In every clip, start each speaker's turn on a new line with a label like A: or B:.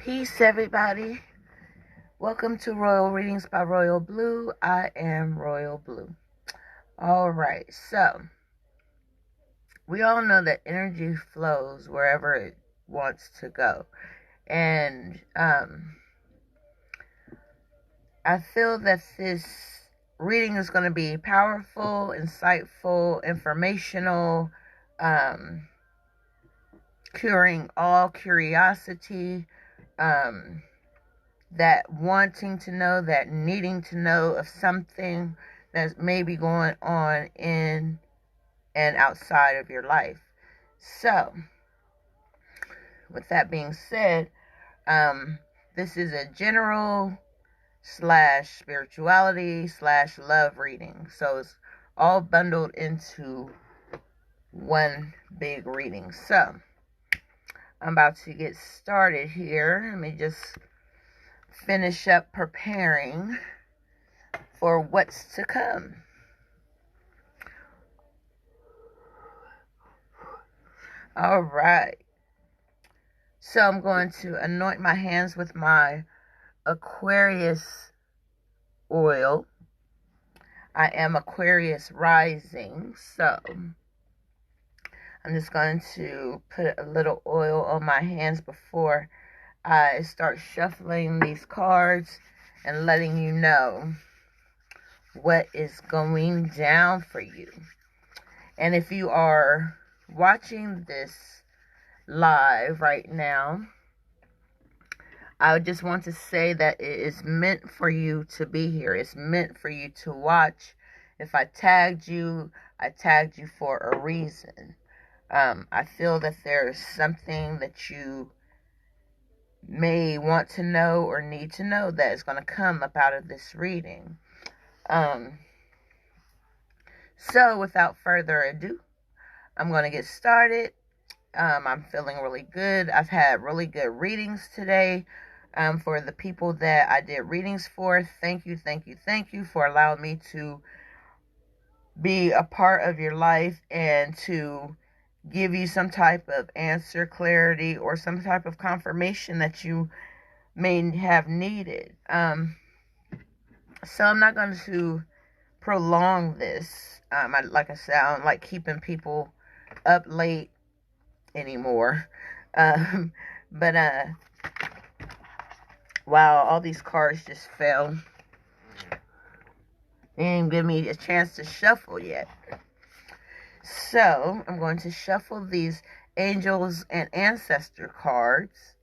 A: Peace, everybody. Welcome to Royal Readings by Royal Blue. I am Royal Blue. All right, so we all know that energy flows wherever it wants to go. And I feel that this reading is going to be powerful, insightful, informational, curing all curiosity, that wanting to know, that needing to know of something that's maybe going on in and outside of your life. So, with that being said, this is a general / spirituality / love reading. So it's all bundled into one big reading. So, I'm about to get started here. Let me just finish up preparing for what's to come. All right. So I'm going to anoint my hands with my Aquarius oil. I am Aquarius rising, so I'm just going to put a little oil on my hands before I start shuffling these cards and letting you know what is going down for you. And if you are watching this live right now, I just want to say that it is meant for you to be here. It's meant for you to watch. If I tagged you for a reason. I feel that there is something that you may want to know or need to know that is going to come up out of this reading. So without further ado, I'm going to get started. I'm feeling really good. I've had really good readings today. For the people that I did readings for, thank you for allowing me to be a part of your life and to give you some type of answer, clarity, or some type of confirmation that you may have needed. So I'm not going to prolong this. Like I said, I don't like keeping people up late anymore. But wow, all these cards just fell. They didn't give me a chance to shuffle yet. So I'm going to shuffle these angels and ancestor cards.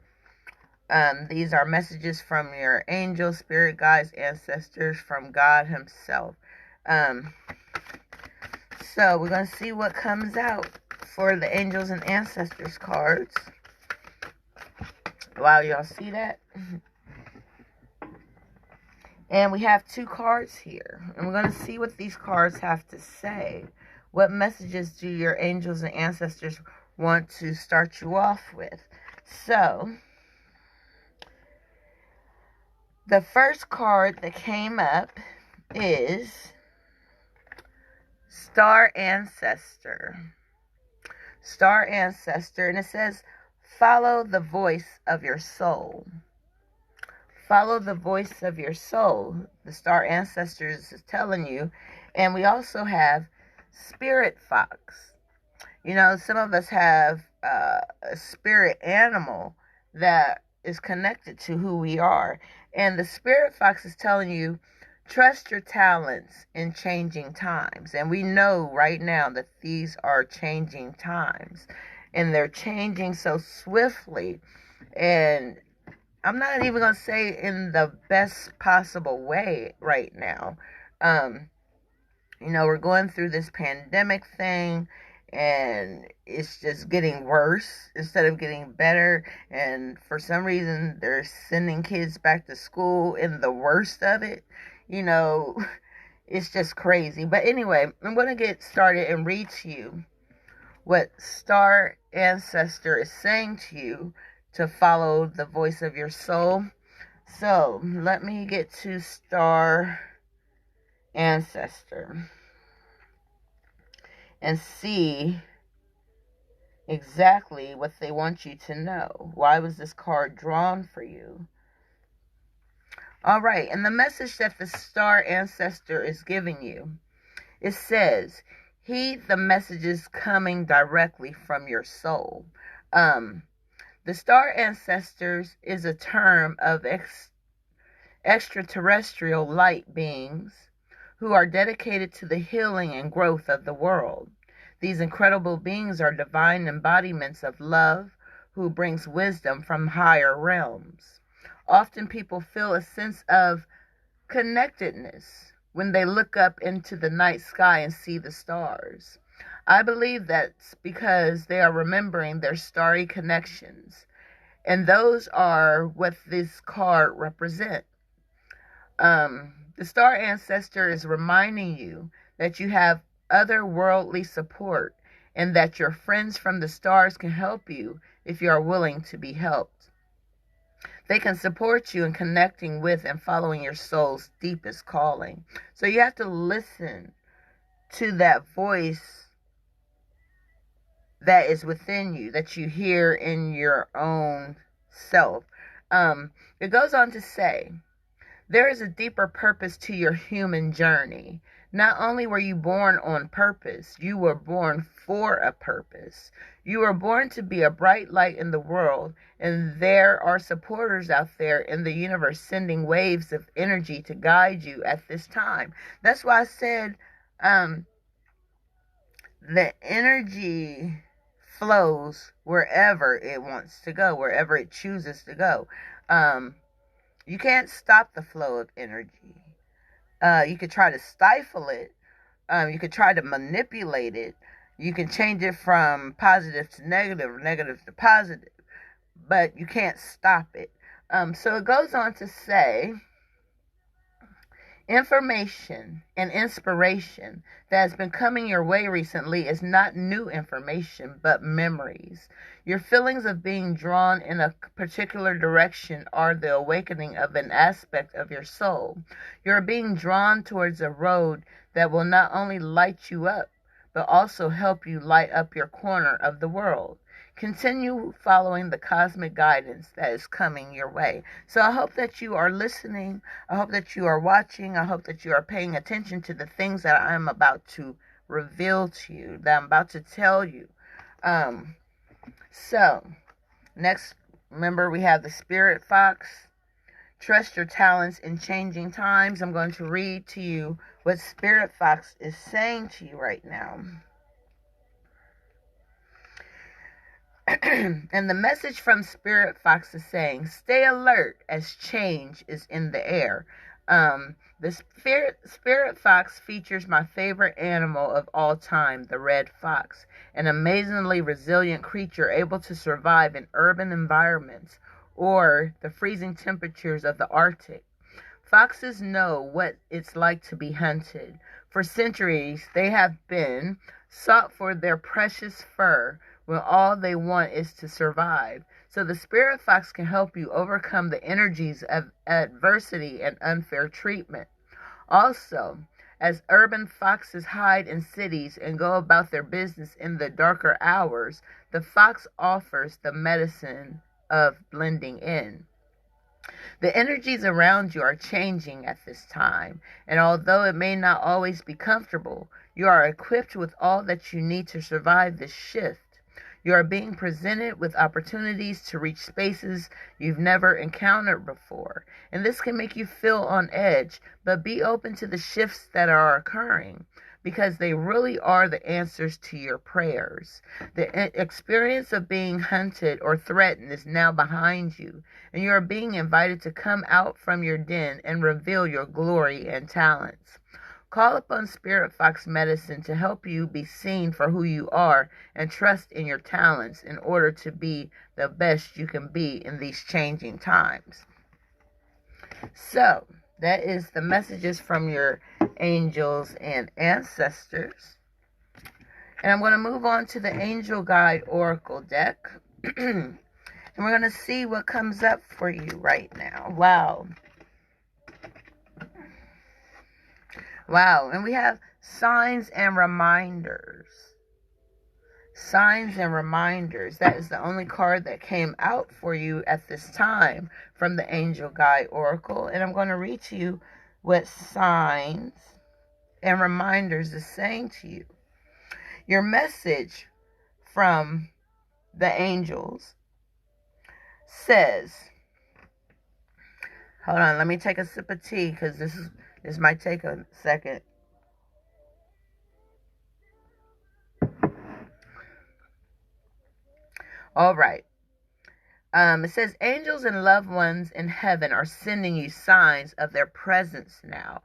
A: These are messages from your angels, spirit guides, ancestors, from God himself. So we're going to see what comes out for the angels and ancestors cards. Wow, y'all see that? And we have 2 cards here. And we're going to see what these cards have to say. What messages do your angels and ancestors want to start you off with? So, the first card that came up is Star Ancestor. Star Ancestor, and it says, follow the voice of your soul. Follow the voice of your soul. The Star Ancestors is telling you. And we also have Spirit Fox. You know, some of us have a spirit animal that is connected to who we are. And the Spirit Fox is telling you, trust your talents in changing times. And we know right now that these are changing times. And they're changing so swiftly. And I'm not even going to say in the best possible way right now. You know, we're going through this pandemic thing, and it's just getting worse instead of getting better. And for some reason, they're sending kids back to school in the worst of it. You know, it's just crazy. But anyway, I'm going to get started and read to you what Star Ancestor is saying to you to follow the voice of your soul. So, let me get to Star Ancestor and see exactly what they want you to know. Why was this card drawn for you? All right, and the message that the Star Ancestor is giving you, it says, heed the messages coming directly from your soul. The Star Ancestors is a term of extraterrestrial light beings who are dedicated to the healing and growth of the world. These incredible beings are divine embodiments of love who brings wisdom from higher realms. Often people feel a sense of connectedness when they look up into the night sky and see the stars. I believe that's because they are remembering their starry connections, and those are what this card represents. The Star Ancestor is reminding you that you have otherworldly support and that your friends from the stars can help you if you are willing to be helped. They can support you in connecting with and following your soul's deepest calling. So you have to listen to that voice that is within you, that you hear in your own self. It goes on to say, there is a deeper purpose to your human journey. Not only were you born on purpose, you were born for a purpose. You were born to be a bright light in the world, and there are supporters out there in the universe sending waves of energy to guide you at this time. That's why I said the energy flows wherever it wants to go, wherever it chooses to go. You can't stop the flow of energy. You could try to stifle it. You could try to manipulate it. You can change it from positive to negative, or negative to positive, but you can't stop it. So it goes on to say, information and inspiration that has been coming your way recently is not new information, but memories. Your feelings of being drawn in a particular direction are the awakening of an aspect of your soul. You are being drawn towards a road that will not only light you up, but also help you light up your corner of the world. Continue following the cosmic guidance that is coming your way. So I hope that you are listening. I hope that you are watching. I hope that you are paying attention to the things that I am about to reveal to you, that I'm about to tell you. So, next, remember we have the Spirit Fox. Trust your talents in changing times. I'm going to read to you what Spirit Fox is saying to you right now. And the message from Spirit Fox is saying, stay alert as change is in the air. The Spirit Fox features my favorite animal of all time, the red fox, an amazingly resilient creature able to survive in urban environments or the freezing temperatures of the Arctic. Foxes know what it's like to be hunted. For centuries, they have been sought for their precious fur when all they want is to survive. So the Spirit Fox can help you overcome the energies of adversity and unfair treatment. Also, as urban foxes hide in cities and go about their business in the darker hours, the fox offers the medicine of blending in. The energies around you are changing at this time, and although it may not always be comfortable, you are equipped with all that you need to survive this shift. You are being presented with opportunities to reach spaces you've never encountered before, and this can make you feel on edge, but be open to the shifts that are occurring, because they really are the answers to your prayers. The experience of being hunted or threatened is now behind you, and you are being invited to come out from your den and reveal your glory and talents. Call upon Spirit Fox Medicine to help you be seen for who you are and trust in your talents in order to be the best you can be in these changing times. So, that is the messages from your angels and ancestors. And I'm going to move on to the Angel Guide Oracle deck. And we're going to see what comes up for you right now. Wow. Wow. And we have signs and reminders. Signs and reminders. That is the only card that came out for you at this time from the Angel Guide Oracle. And I'm going to read to you what signs and reminders is saying to you. Your message from the angels says, hold on, let me take a sip of tea because this might take a second. All right. It says, angels and loved ones in heaven are sending you signs of their presence now.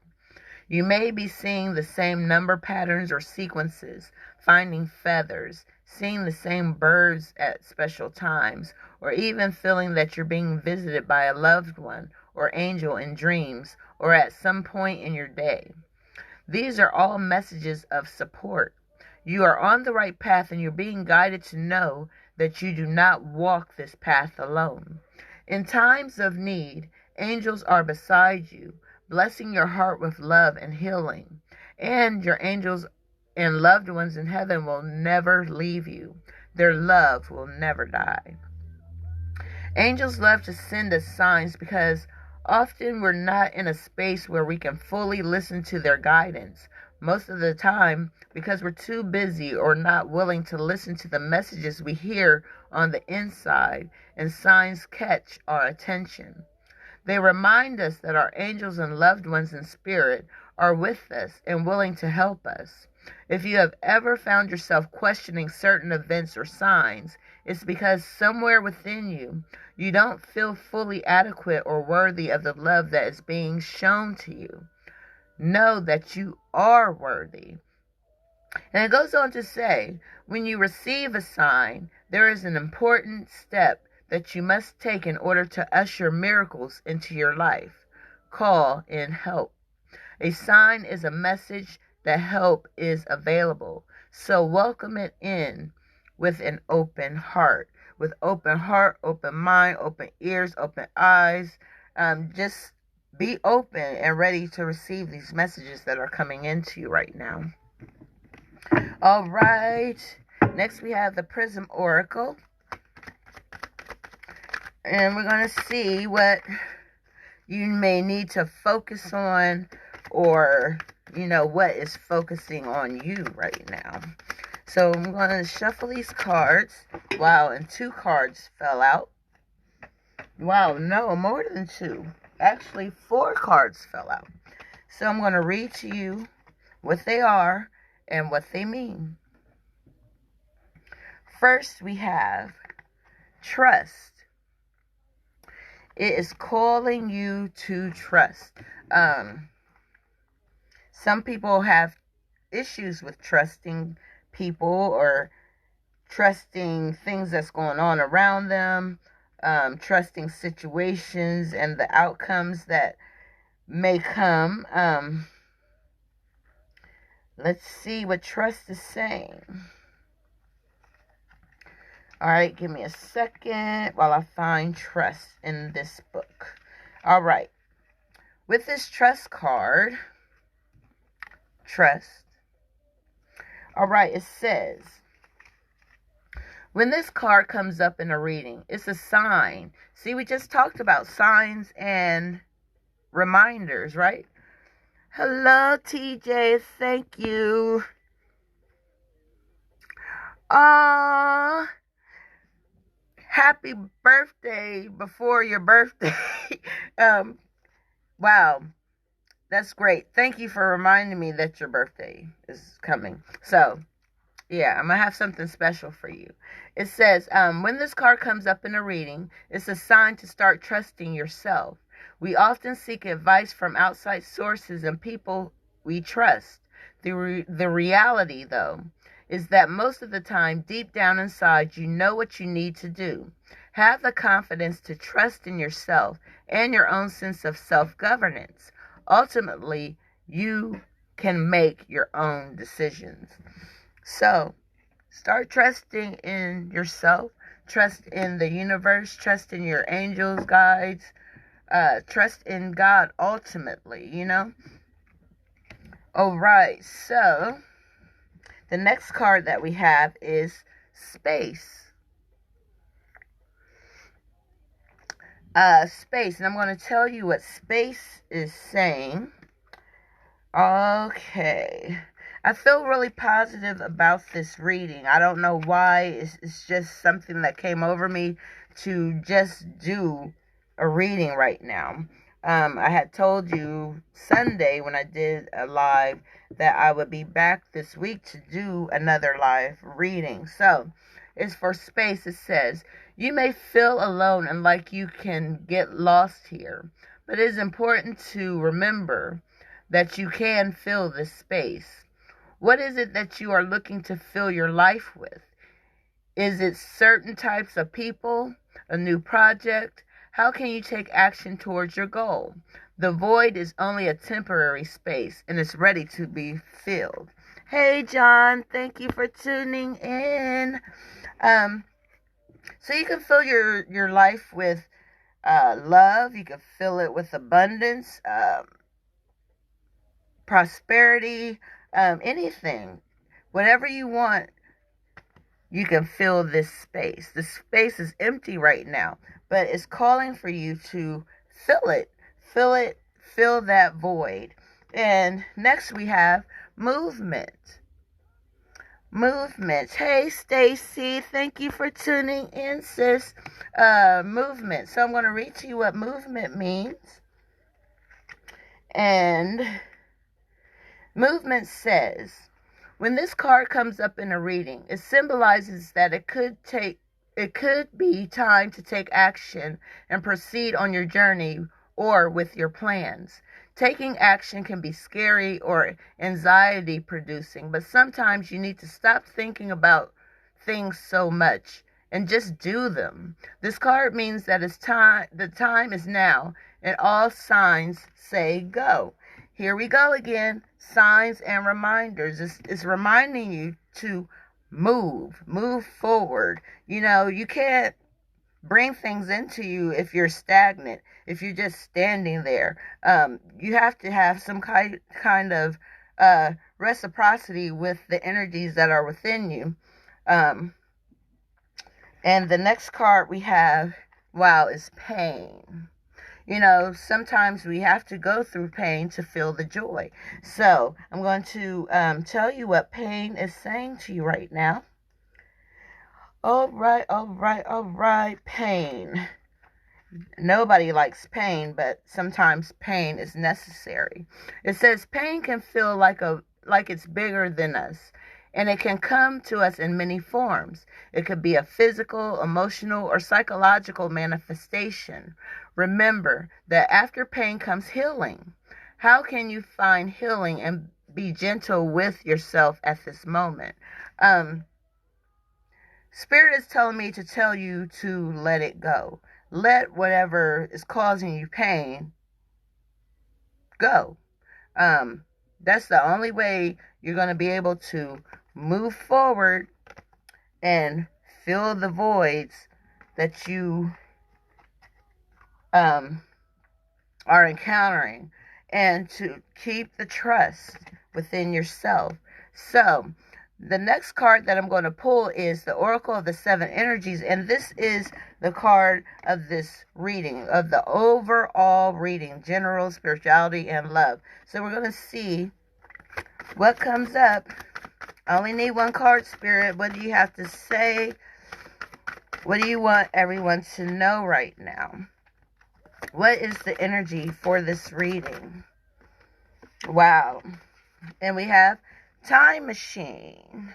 A: You may be seeing the same number patterns or sequences, finding feathers, seeing the same birds at special times, or even feeling that you're being visited by a loved one or angel in dreams or at some point in your day. These are all messages of support. You are on the right path and you're being guided to know that you do not walk this path alone. In times of need, angels are beside you, blessing your heart with love and healing. And your angels and loved ones in heaven will never leave you. Their love will never die. Angels love to send us signs because often we're not in a space where we can fully listen to their guidance. Most of the time, because we're too busy or not willing to listen to the messages we hear on the inside, and signs catch our attention. They remind us that our angels and loved ones in spirit are with us and willing to help us. If you have ever found yourself questioning certain events or signs, it's because somewhere within you, you don't feel fully adequate or worthy of the love that is being shown to you. Know that you are worthy. And it goes on to say, when you receive a sign, there is an important step that you must take in order to usher miracles into your life. Call in help. A sign is a message that help is available. So welcome it in with an open heart. With open heart, open mind, open ears, open eyes. Just be open and ready to receive these messages that are coming into you right now. All right. Next we have the Prism Oracle. And we're going to see what you may need to focus on, or, what is focusing on you right now. So I'm going to shuffle these cards. Wow, and 2 cards fell out. Wow, no, more than 2. Actually, 4 cards fell out. So I'm going to read to you what they are and what they mean. First, we have trust. It is calling you to trust. Some people have issues with trusting people or trusting things that's going on around them, trusting situations and the outcomes that may come. Let's see what trust is saying. All right, give me a second while I find trust in this book. All right. With this trust card, trust. All right, it says, when this card comes up in a reading, it's a sign. See, we just talked about signs and reminders, right? Hello, TJ. Thank you. Happy birthday before your birthday. Wow. That's great. Thank you for reminding me that your birthday is coming. So, yeah, I'm going to have something special for you. It says, when this card comes up in a reading, it's a sign to start trusting yourself. We often seek advice from outside sources and people we trust. The reality, though, is that most of the time, deep down inside, you know what you need to do. Have the confidence to trust in yourself and your own sense of self-governance. Ultimately, you can make your own decisions. So, start trusting in yourself, trust in the universe, trust in your angels, guides, trust in God ultimately, All right, so the next card that we have is space. Space. And I'm going to tell you what space is saying. Okay. I feel really positive about this reading. I don't know why. It's just something that came over me to just do a reading right now. I had told you Sunday when I did a live that I would be back this week to do another live reading. So, it's for space. It says, you may feel alone and like you can get lost here, but it is important to remember that you can fill this space. What is it that you are looking to fill your life with? Is it certain types of people? A new project? How can you take action towards your goal? The void is only a temporary space and it's ready to be filled. Hey, John, thank you for tuning in. So you can fill your life with love. You can fill it with abundance, prosperity, anything. Whatever you want, you can fill this space. The space is empty right now, but it's calling for you to fill it. Fill that void. And next we have movement. Movement. Hey, Stacy, thank you for tuning in, sis. Movement. So I'm going to read to you what movement means. And movement says, when this card comes up in a reading, it symbolizes that it could be time to take action and proceed on your journey or with your plans. Taking action can be scary or anxiety producing, but sometimes you need to stop thinking about things so much and just do them. This card means that the time is now, and all signs say go. Here we go again. Signs and reminders. It's reminding you to move forward. You know, you can't bring things into you if you're stagnant, if you're just standing there. You have to have some kind of reciprocity with the energies that are within you. And the next card we have, wow, is pain. You know, sometimes we have to go through pain to feel the joy. So I'm going to tell you what pain is saying to you right now. All right, pain. Nobody likes pain, but sometimes pain is necessary. It says pain can feel like it's bigger than us, and it can come to us in many forms. It could be a physical, emotional, or psychological manifestation. Remember that after pain comes healing. How can you find healing and be gentle with yourself at this moment? Spirit is telling me to tell you to let it go. Let whatever is causing you pain go. That's the only way you're going to be able to move forward and fill the voids that you are encountering, and to keep the trust within yourself. So the next card that I'm going to pull is the Oracle of the Seven Energies, and this is the card of this reading, of the overall reading, general spirituality and love. So we're going to see what comes up. I only need one card, Spirit. What do you have to say? What do you want everyone to know right now? What is the energy for this reading? Wow. And we have Time Machine.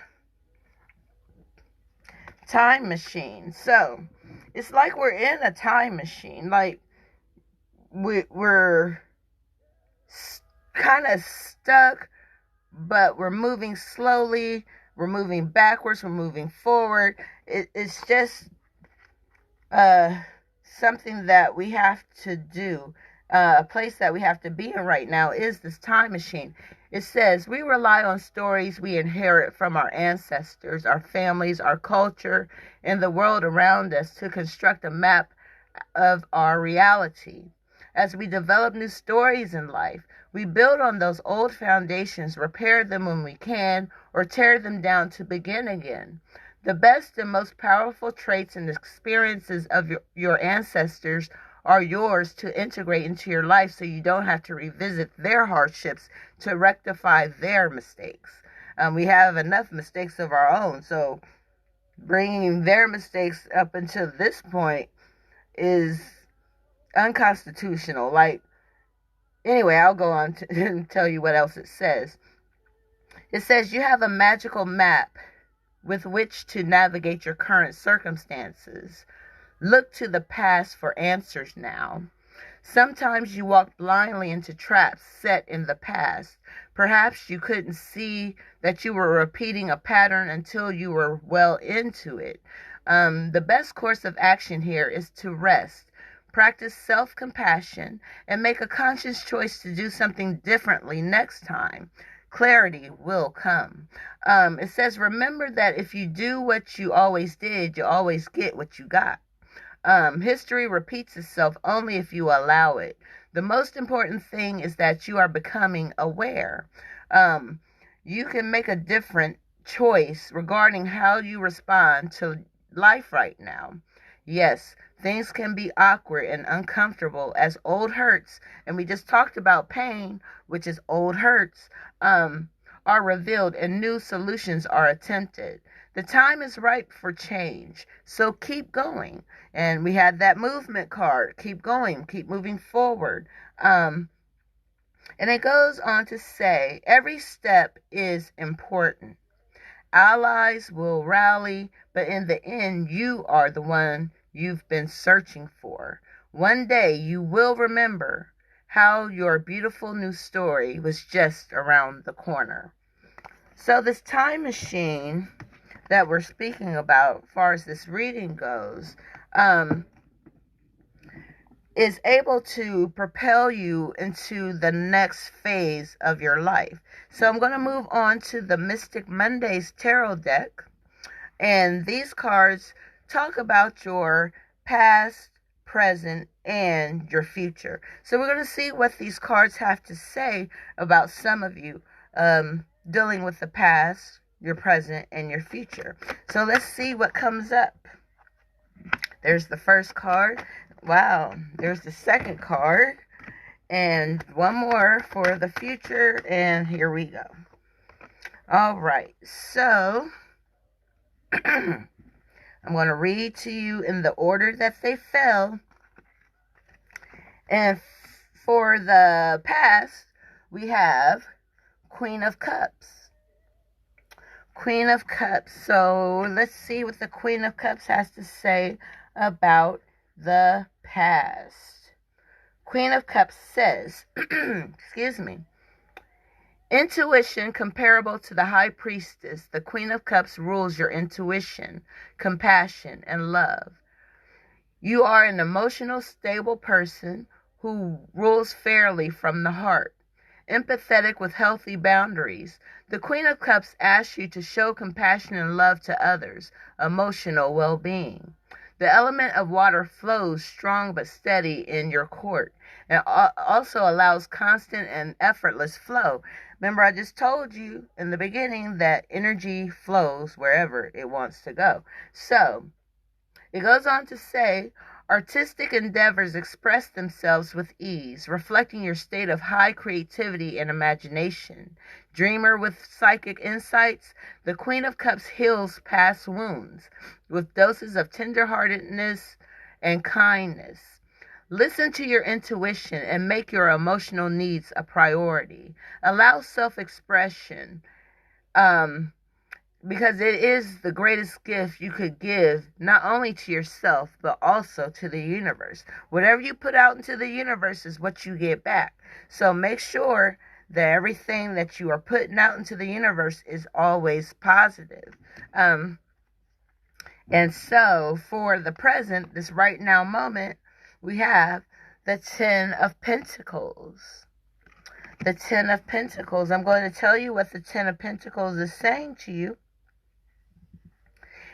A: Time Machine. So, it's like we're in a time machine. Like, we're kind of stuck, but we're moving slowly. We're moving backwards. We're moving forward. It's just something that we have to do. A place that we have to be in right now is this time machine. It says, we rely on stories we inherit from our ancestors, our families, our culture, and the world around us to construct a map of our reality. As we develop new stories in life, we build on those old foundations, repair them when we can, or tear them down to begin again. The best and most powerful traits and experiences of your ancestors are yours to integrate into your life, so you don't have to revisit their hardships to rectify their mistakes. We have enough mistakes of our own, so bringing their mistakes up until this point is unconstitutional. Anyway, I'll go on to tell you what else it says. It says you have a magical map with which to navigate your current circumstances. Look to the past for answers now. Sometimes you walk blindly into traps set in the past. Perhaps you couldn't see that you were repeating a pattern until you were well into it. The best course of action here is to rest. Practice self-compassion and make a conscious choice to do something differently next time. Clarity will come. It says, remember that if you do what you always did, you always get what you got. History repeats itself only if you allow it. The most important thing is that you are becoming aware. You can make a different choice regarding how you respond to life right now. Yes, things can be awkward and uncomfortable as old hurts, and we just talked about pain, which is old hurts, are revealed and new solutions are attempted. The time is ripe for change, so keep going. And we had that movement card. Keep going, keep moving forward. And it goes on to say, every step is important. Allies will rally, but in the end, you are the one you've been searching for. One day you will remember how your beautiful new story was just around the corner. So this time machine that we're speaking about, as far as this reading goes, is able to propel you into the next phase of your life. So I'm going to move on to the Mystic Mondays Tarot deck. And these cards talk about your past, present, and your future. So we're going to see what these cards have to say about some of you dealing with the past, your present, and your future. So let's see what comes up. There's the first card. Wow. There's the second card. And one more for the future. And here we go. All right. So I'm going to read to you in the order that they fell. And for the past, we have Queen of Cups. Queen of Cups. So let's see what the Queen of Cups has to say about the past. Queen of Cups says, excuse me, intuition comparable to the High Priestess. The Queen of Cups rules your intuition, compassion, and love. You are an emotional, stable person who rules fairly from the heart. Empathetic with healthy boundaries. The Queen of Cups asks you to show compassion and love to others, emotional well-being. The element of water flows strong but steady in your court and also allows constant and effortless flow. Remember, I just told you in the beginning that energy flows wherever it wants to go. So, it goes on to say, artistic endeavors express themselves with ease, reflecting your state of high creativity and imagination. Dreamer with psychic insights, the Queen of Cups heals past wounds with doses of tenderheartedness and kindness. Listen to your intuition and make your emotional needs a priority. Allow self-expression, because it is the greatest gift you could give, not only to yourself, but also to the universe. Whatever you put out into the universe is what you get back. So make sure that everything that you are putting out into the universe is always positive. And so for the present, this right now moment, we have the Ten of Pentacles. The Ten of Pentacles. I'm going to tell you what the Ten of Pentacles is saying to you.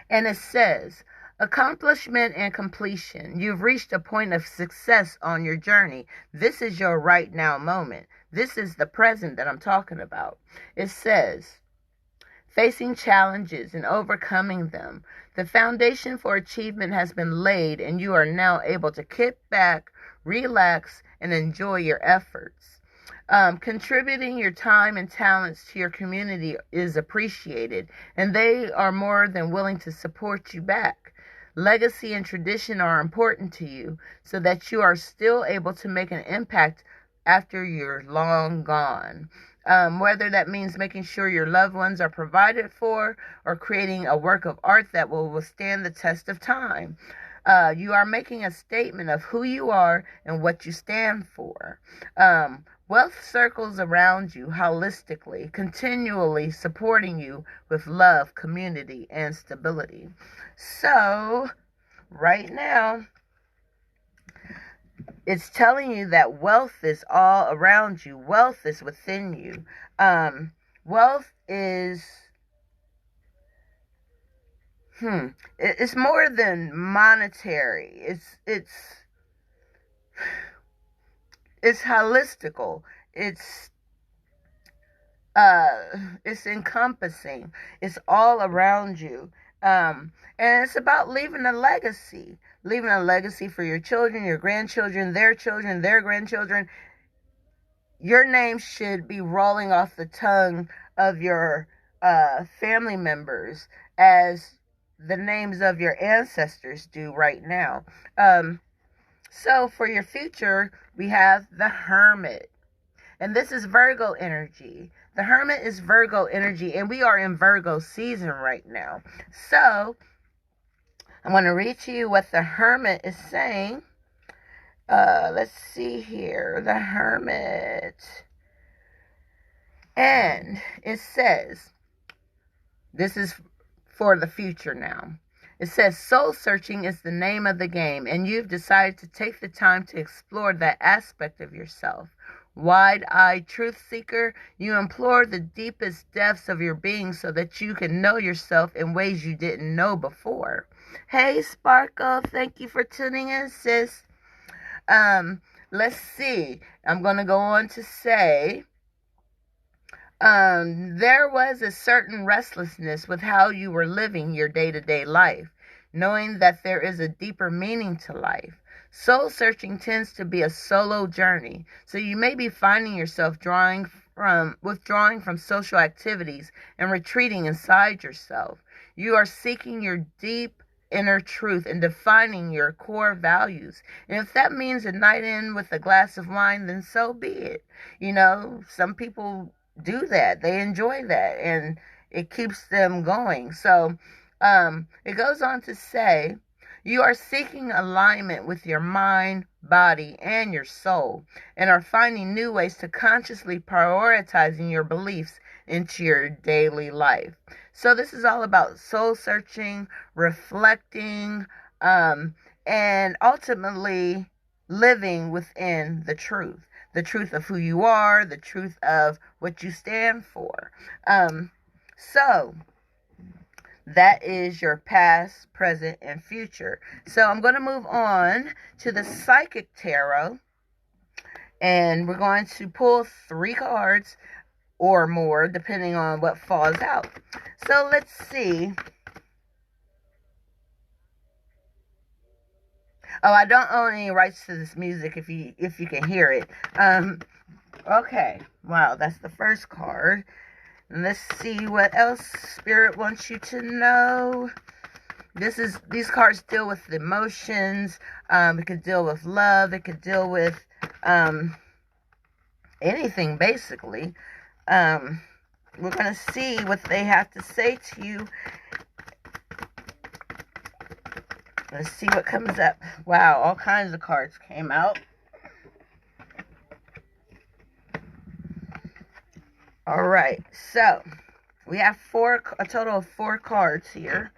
A: And it says, accomplishment and completion. You've reached a point of success on your journey. This is your right now moment. This is the present that I'm talking about. It says, facing challenges and overcoming them. The foundation for achievement has been laid, and you are now able to kick back, relax, and enjoy your efforts. Contributing your time and talents to your community is appreciated, and they are more than willing to support you back. Legacy and tradition are important to you, so that you are still able to make an impact after you're long gone. Whether that means making sure your loved ones are provided for or creating a work of art that will withstand the test of time. You are making a statement of who you are and what you stand for. Wealth circles around you holistically, continually supporting you with love, community, and stability. So, right now, it's telling you that wealth is all around you. Wealth is within you. Wealth is, it's more than monetary. It's holistical. It's encompassing. It's all around you. And it's about leaving a legacy. Leaving a legacy for your children, your grandchildren, their grandchildren. Your name should be rolling off the tongue of your family members as the names of your ancestors do right now. So for your future, we have the Hermit. And this is Virgo energy. The Hermit is Virgo energy, and we are in Virgo season right now. So I'm going to read to you what the Hermit is saying. Let's see here. The Hermit. And it says, this is for the future now. It says, soul searching is the name of the game, and you've decided to take the time to explore that aspect of yourself. Wide-eyed truth seeker, you implore the deepest depths of your being so that you can know yourself in ways you didn't know before. Hey, Sparkle, thank you for tuning in, sis. Let's see. I'm going to go on to say, there was a certain restlessness with how you were living your day-to-day life, knowing that there is a deeper meaning to life. Soul searching tends to be a solo journey, so you may be finding yourself withdrawing from social activities and retreating inside yourself. You are seeking your deep inner truth and defining your core values. And if that means a night in with a glass of wine, then so be it. You know, some people do that. They enjoy that, and it keeps them going. So it goes on to say, you are seeking alignment with your mind, body, and your soul, and are finding new ways to consciously prioritizing your beliefs into your daily life. So this is all about soul searching, reflecting, and ultimately living within the truth of who you are, the truth of what you stand for. So that is your past, present, and future. So I'm going to move on to the Psychic Tarot, and we're going to pull 3 cards or more, depending on what falls out. So let's see. Oh, I don't own any rights to this music if you can hear it. Okay. Wow, that's the first card. And let's see what else Spirit wants you to know. These cards deal with emotions. It could deal with love. It could deal with anything, basically. We're going to see what they have to say to you. Let's see what comes up. Wow, all kinds of cards came out. All right, so we have a total of 4 cards here.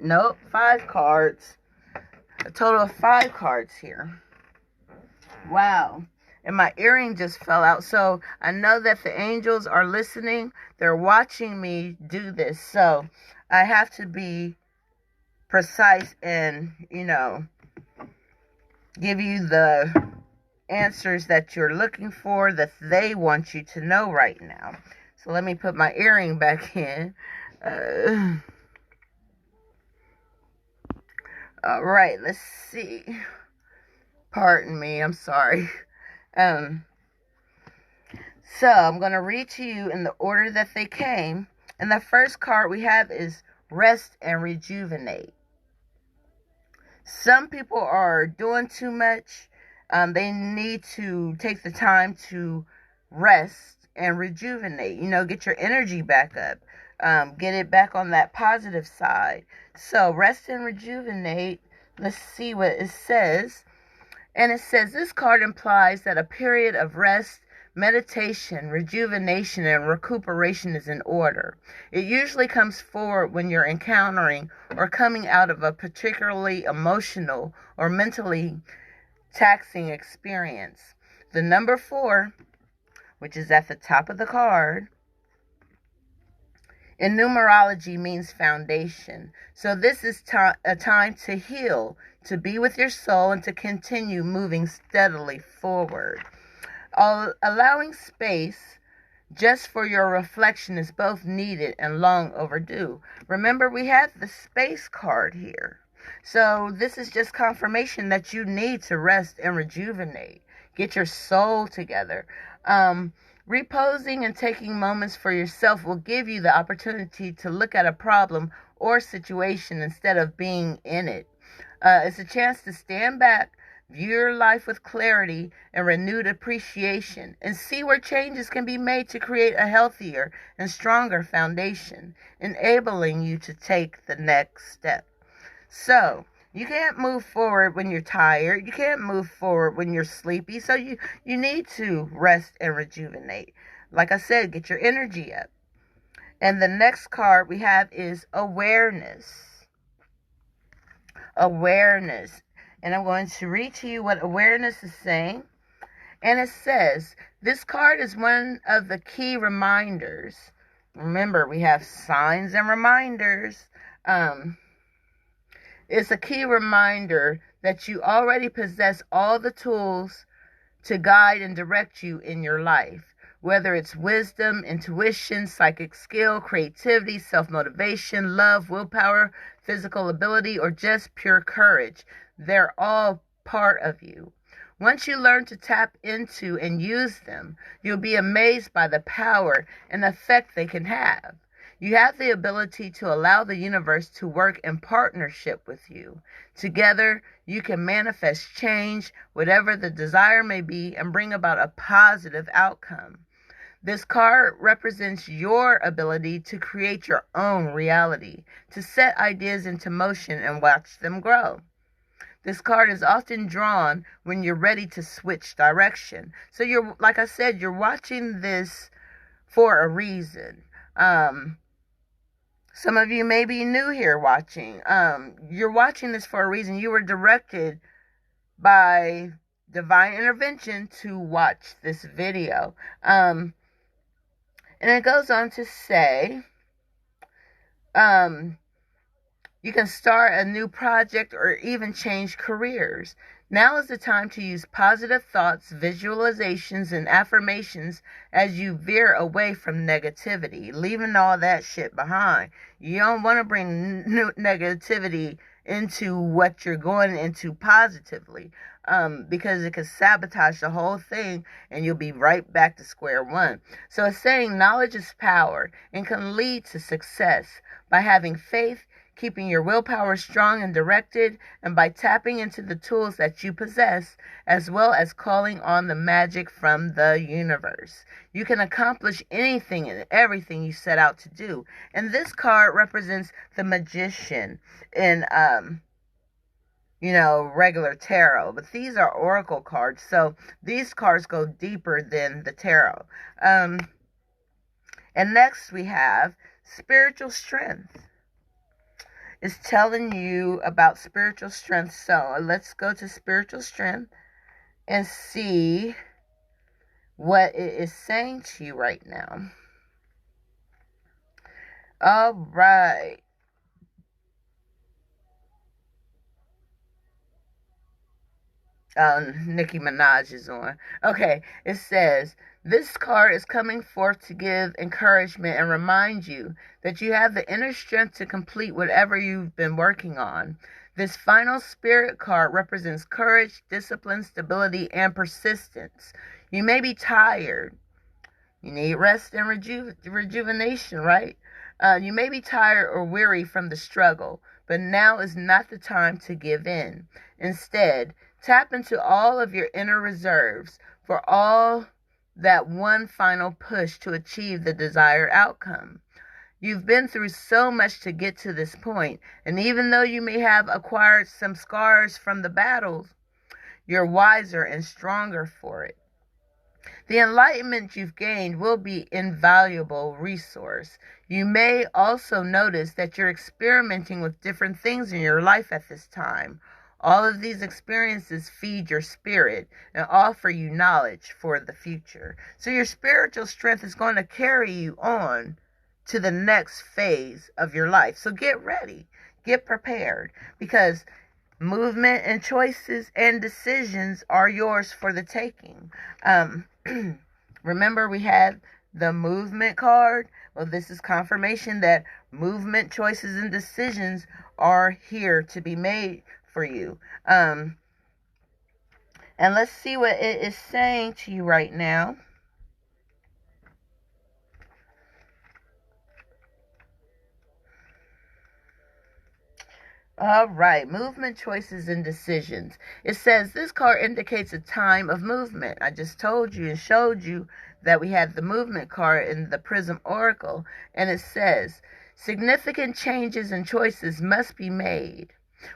A: Nope, 5 cards. A total of 5 cards here. Wow. And my earring just fell out. So I know that the angels are listening. They're watching me do this. So I have to be precise and, give you the answers that you're looking for, that they want you to know right now. So let me put my earring back in. All right, let's see. Pardon me, I'm sorry. So I'm going to read to you in the order that they came. And the first card we have is Rest and Rejuvenate. Some people are doing too much. They need to take the time to rest and rejuvenate. You know, get your energy back up. Get it back on that positive side. So rest and rejuvenate. Let's see what it says. And it says this card implies that a period of rest, meditation, rejuvenation, and recuperation is in order. It usually comes forward when you're encountering or coming out of a particularly emotional or mentally taxing experience. The number 4, which is at the top of the card, in numerology means foundation. So this is a time to heal, to be with your soul, and to continue moving steadily forward. Allowing space just for your reflection is both needed and long overdue. Remember, we have the space card here. So this is just confirmation that you need to rest and rejuvenate. Get your soul together. Reposing and taking moments for yourself will give you the opportunity to look at a problem or situation instead of being in it. It's a chance to stand back, view your life with clarity and renewed appreciation, and see where changes can be made to create a healthier and stronger foundation, enabling you to take the next step. So, you can't move forward when you're tired. You can't move forward when you're sleepy. So you need to rest and rejuvenate. Like I said, get your energy up. And the next card we have is awareness. Awareness. And I'm going to read to you what awareness is saying. And it says, this card is one of the key reminders. Remember, we have signs and reminders. It's a key reminder that you already possess all the tools to guide and direct you in your life. Whether it's wisdom, intuition, psychic skill, creativity, self-motivation, love, willpower, physical ability, or just pure courage, they're all part of you. Once you learn to tap into and use them, you'll be amazed by the power and effect they can have. You have the ability to allow the universe to work in partnership with you. Together, you can manifest change, whatever the desire may be, and bring about a positive outcome. This card represents your ability to create your own reality, to set ideas into motion and watch them grow. This card is often drawn when you're ready to switch direction. So like I said, you're watching this for a reason. Some of you may be new here watching. You're watching this for a reason. You were directed by divine intervention to watch this video. And it goes on to say, you can start a new project or even change careers. Now is the time to use positive thoughts, visualizations, and affirmations as you veer away from negativity, leaving all that shit behind. You don't want to bring negativity into what you're going into positively, because it can sabotage the whole thing and you'll be right back to square one. So it's saying knowledge is power and can lead to success by having faith, keeping your willpower strong and directed, and by tapping into the tools that you possess, as well as calling on the magic from the universe. You can accomplish anything and everything you set out to do. And this card represents the magician in, regular tarot. But these are oracle cards, so these cards go deeper than the tarot. And next we have spiritual strength. Is telling you about spiritual strength. So let's go to spiritual strength and see what it is saying to you right now. All right. Nicki Minaj is on. Okay, it says, this card is coming forth to give encouragement and remind you that you have the inner strength to complete whatever you've been working on. This final spirit card represents courage, discipline, stability, and persistence. You may be tired. You need rest and rejuvenation, right? You may be tired or weary from the struggle, but now is not the time to give in. Instead, tap into all of your inner reserves for all that one final push to achieve the desired outcome. You've been through so much to get to this point, and even though you may have acquired some scars from the battles, you're wiser and stronger for it. The enlightenment you've gained will be an invaluable resource. You may also notice that you're experimenting with different things in your life at this time. All of these experiences feed your spirit and offer you knowledge for the future. So your spiritual strength is going to carry you on to the next phase of your life. So get ready, get prepared, because movement and choices and decisions are yours for the taking. Remember, we had the movement card. Well, this is confirmation that movement, choices, and decisions are here to be made for you. And let's see what it is saying to you right now. All right, movement, choices, and decisions. It says this card indicates a time of movement. I just told you and showed you that we had the movement card in the Prism Oracle, and it says significant changes and choices must be made.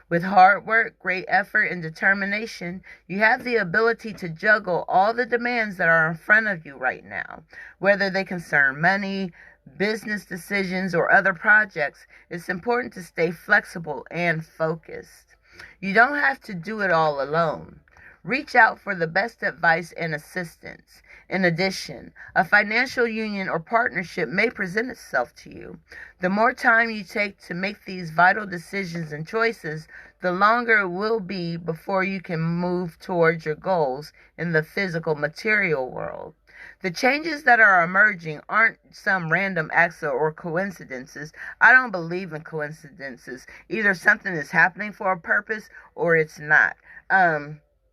A: With hard work, great effort, and determination, you have the ability to juggle all the demands that are in front of you right now, whether they concern money, business decisions, or other projects. It's important to stay flexible and focused. You don't have to do it all alone. Reach out for the best advice and assistance. In addition, a financial union or partnership may present itself to you. The more time you take to make these vital decisions and choices, the longer it will be before you can move towards your goals in the physical material world. The changes that are emerging aren't some random acts or coincidences. I don't believe in coincidences. Either something is happening for a purpose or it's not.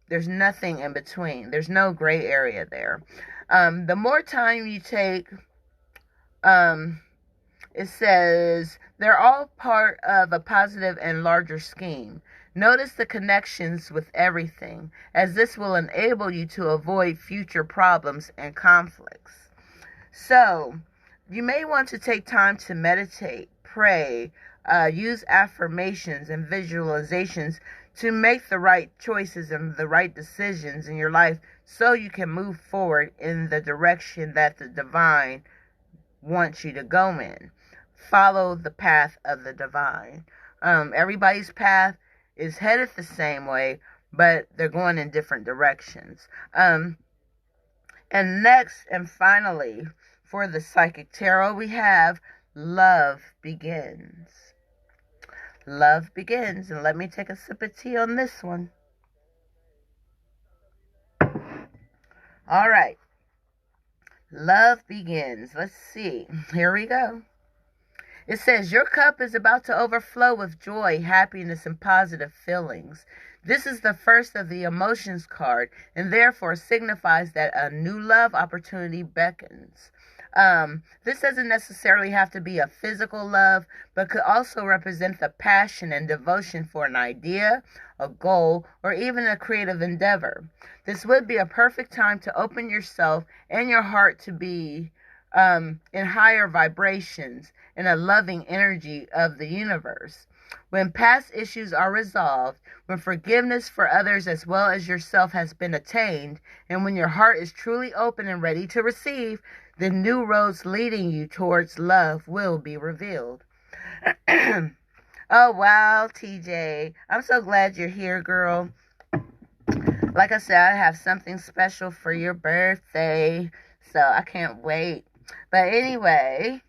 A: There's nothing in between. There's no gray area there. The more time you take, it says they're all part of a positive and larger scheme. Notice the connections with everything, as this will enable you to avoid future problems and conflicts. So, you may want to take time to meditate, pray, use affirmations and visualizations to make the right choices and the right decisions in your life so you can move forward in the direction that the divine wants you to go in. Follow the path of the divine. Everybody's path is headed the same way, but they're going in different directions. And next and finally, for the Psychic Tarot, we have Love Begins. Love begins. And let me take a sip of tea on this one. All right. Love begins. Let's see. Here we go. It says, your cup is about to overflow with joy, happiness, and positive feelings. This is the first of the emotions card, and therefore signifies that a new love opportunity beckons. This doesn't necessarily have to be a physical love, but could also represent the passion and devotion for an idea, a goal, or even a creative endeavor. This would be a perfect time to open yourself and your heart to be in higher vibrations, in a loving energy of the universe. When past issues are resolved, when forgiveness for others as well as yourself has been attained, and when your heart is truly open and ready to receive, the new roads leading you towards love will be revealed. Oh, wow, TJ. I'm so glad you're here, girl. Like I said, I have something special for your birthday, so I can't wait. But anyway,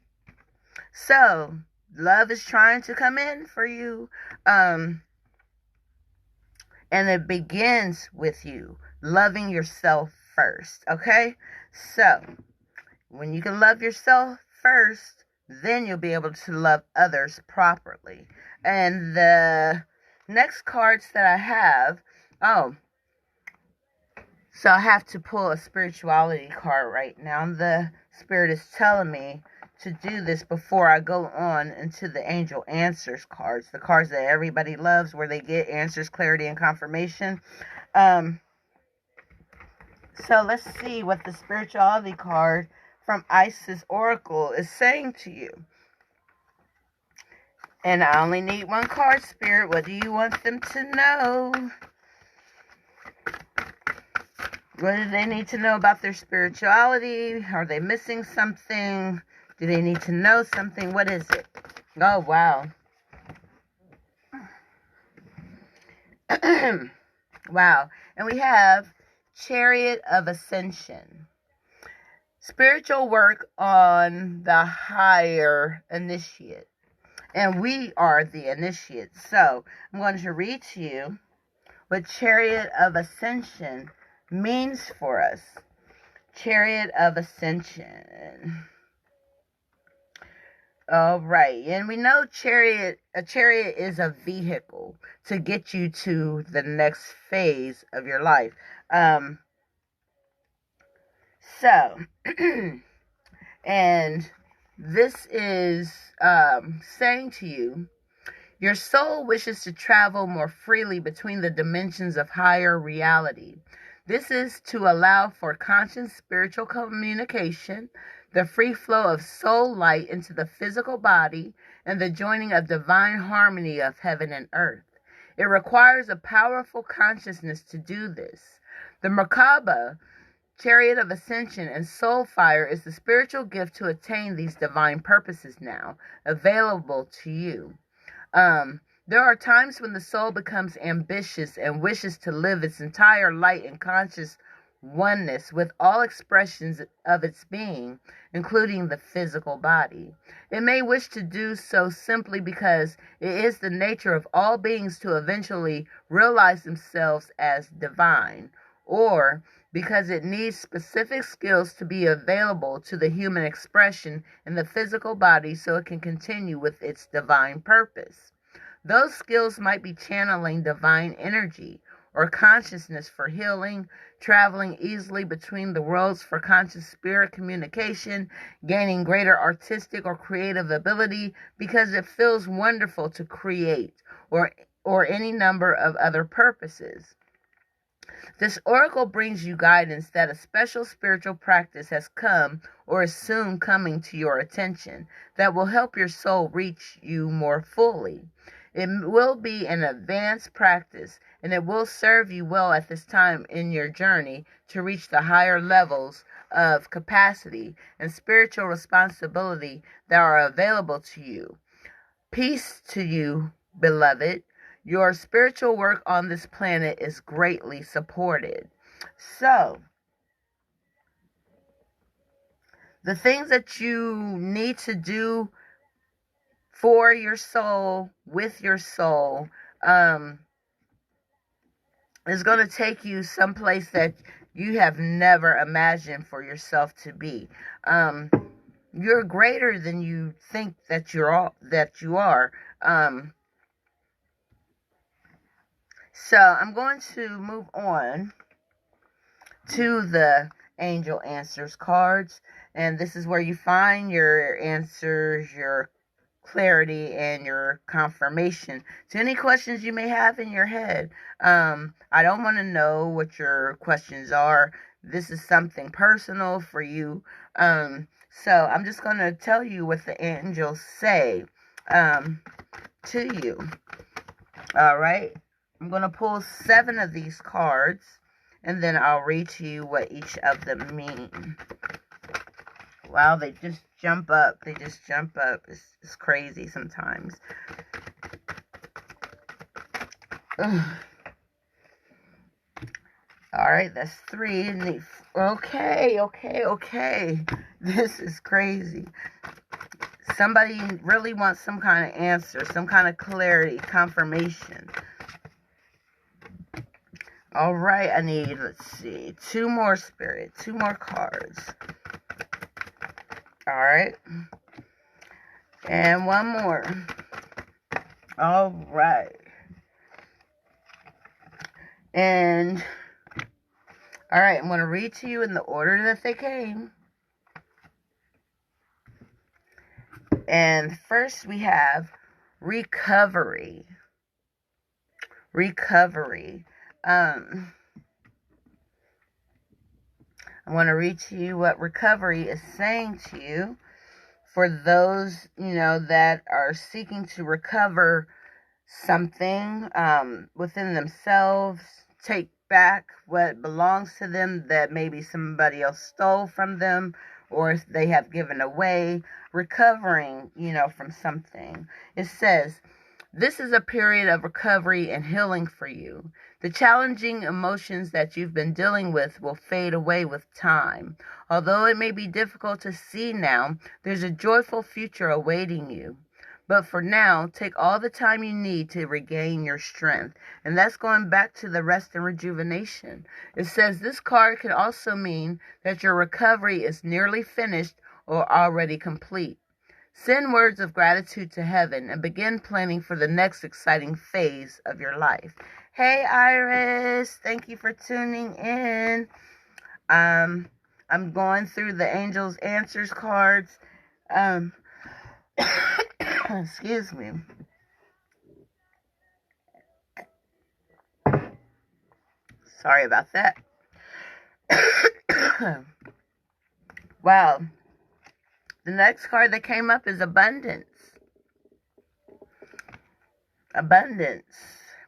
A: so love is trying to come in for you. And And it begins with you loving yourself first, okay? So, when you can love yourself first, then you'll be able to love others properly. And the next cards that I have, so I have to pull a spirituality card right now. The Spirit is telling me to do this before I go on into the Angel Answers cards, the cards that everybody loves, where they get answers, clarity, and confirmation. So let's see what the spirituality card from Isis Oracle is saying to you. And I only need one card, Spirit. What do you want them to know? What do they need to know about their spirituality? Are they missing something? Do they need to know something? What is it? Oh, wow. Wow. And we have Chariot of Ascension. Spiritual work on the higher initiate. And we are the initiate. So I'm going to read to you what Chariot of Ascension means for us. Chariot of Ascension. All right, and we know a chariot is a vehicle to get you to the next phase of your life. So, and this is saying to you, your soul wishes to travel more freely between the dimensions of higher reality. This is to allow for conscious spiritual communication, the free flow of soul light into the physical body, and the joining of divine harmony of heaven and earth. It requires a powerful consciousness to do this. The Merkaba, Chariot of Ascension, and Soul Fire is the spiritual gift to attain these divine purposes now, available to you. There are times when the soul becomes ambitious and wishes to live its entire light and conscious oneness with all expressions of its being, including the physical body. It may wish to do so simply because it is the nature of all beings to eventually realize themselves as divine, or because it needs specific skills to be available to the human expression in the physical body so it can continue with its divine purpose. Those skills might be channeling divine energy or consciousness for healing, traveling easily between the worlds for conscious spirit communication, gaining greater artistic or creative ability because it feels wonderful to create, or any number of other purposes. This oracle brings you guidance that a special spiritual practice has come or is soon coming to your attention that will help your soul reach you more fully. It will be an advanced practice, and it will serve you well at this time in your journey to reach the higher levels of capacity and spiritual responsibility that are available to you. Peace to you, beloved. Your spiritual work on this planet is greatly supported. So, the things that you need to do for your soul, with your soul, is going to take you someplace that you have never imagined for yourself to be. You're greater than you think that you are. So I'm going to move on to the Angel Answers cards, and this is where you find your answers, your clarity, and your confirmation to any questions you may have in your head. I don't want to know what your questions are. This is something personal for you. So I'm just going to tell you what the angels say to you. All right. I'm going to pull 7 of these cards, and then I'll read to you what each of them mean. Wow, they just jump up. They just jump up. It's crazy sometimes. Ugh. All right, that's 3. Okay. This is crazy. Somebody really wants some kind of answer, some kind of clarity, confirmation. All right, I need, let's see, 2 more spirit, 2 more cards. All right. And 1 more. All right. And, all right, I'm going to read to you in the order that they came. And first we have recovery. Recovery. I want to read to you what recovery is saying to you for those, that are seeking to recover something within themselves, take back what belongs to them that maybe somebody else stole from them or if they have given away, recovering, from something. It says, this is a period of recovery and healing for you. The challenging emotions that you've been dealing with will fade away with time. Although it may be difficult to see now, there's a joyful future awaiting you. But for now, take all the time you need to regain your strength. And that's going back to the rest and rejuvenation. It says this card can also mean that your recovery is nearly finished or already complete. Send words of gratitude to heaven and begin planning for the next exciting phase of your life. Hey, Iris, thank you for tuning in. I'm going through the Angels Answers cards. Excuse me. Sorry about that. Wow. The next card that came up is abundance. Abundance.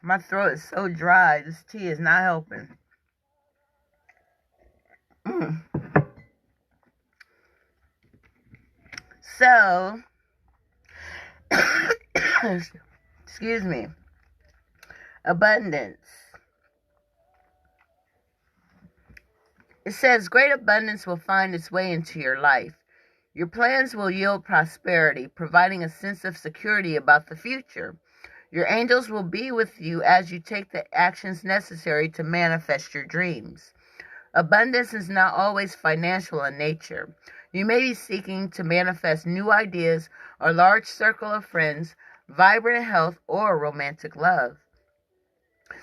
A: My throat is so dry. This tea is not helping. So, excuse me. Abundance. It says great abundance will find its way into your life. Your plans will yield prosperity, providing a sense of security about the future. Your angels will be with you as you take the actions necessary to manifest your dreams. Abundance is not always financial in nature. You may be seeking to manifest new ideas, a large circle of friends, vibrant health, or romantic love.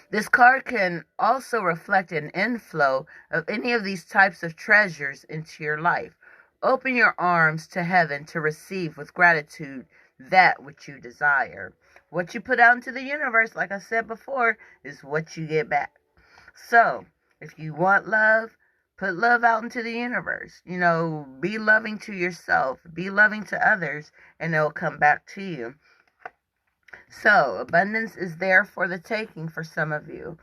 A: This card can also reflect an inflow of any of these types of treasures into your life. Open your arms to heaven to receive with gratitude that which you desire. What you put out into the universe, like I said before, is what you get back. So, if you want love, put love out into the universe. Be loving to yourself, be loving to others, and it'll come back to you. So, abundance is there for the taking for some of you.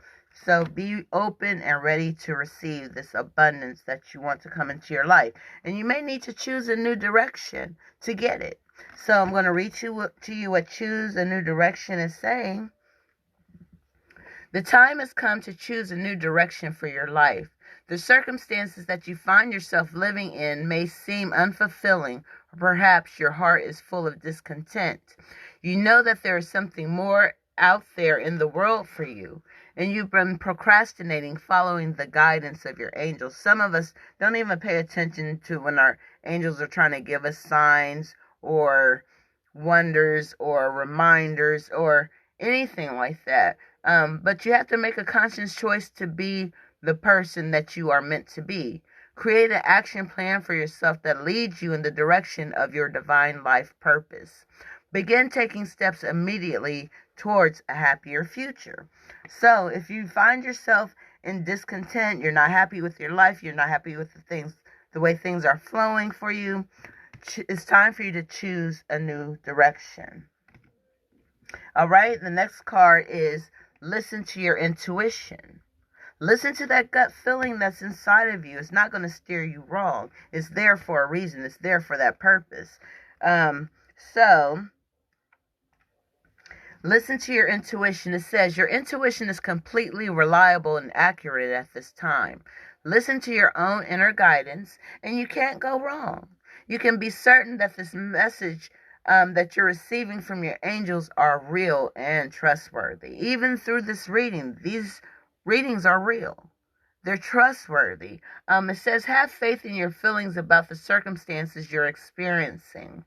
A: So be open and ready to receive this abundance that you want to come into your life. And you may need to choose a new direction to get it. So I'm going to read to you what choose a new direction is saying. The time has come to choose a new direction for your life. The circumstances that you find yourself living in may seem unfulfilling, or perhaps your heart is full of discontent. You know that there is something more out there in the world for you, and you've been procrastinating following the guidance of your angels. Some of us don't even pay attention to when our angels are trying to give us signs or wonders or reminders or anything like that. But you have to make a conscious choice to be the person that you are meant to be. Create an action plan for yourself that leads you in the direction of your divine life purpose. Begin taking steps immediately towards a happier future. So if you find yourself in discontent, you're not happy with your life, you're not happy with the way things are flowing for you, it's time for you to choose a new direction. All right, the next card is listen to your intuition. Listen to that gut feeling that's inside of you. It's not going to steer you wrong. It's there for a reason. It's there for that purpose. So listen to your intuition. It says your intuition is completely reliable and accurate at this time. Listen to your own inner guidance, and you can't go wrong. You can be certain that this message that you're receiving from your angels are real and trustworthy. Even through this reading, these readings are real. They're trustworthy. It says, have faith in your feelings about the circumstances you're experiencing.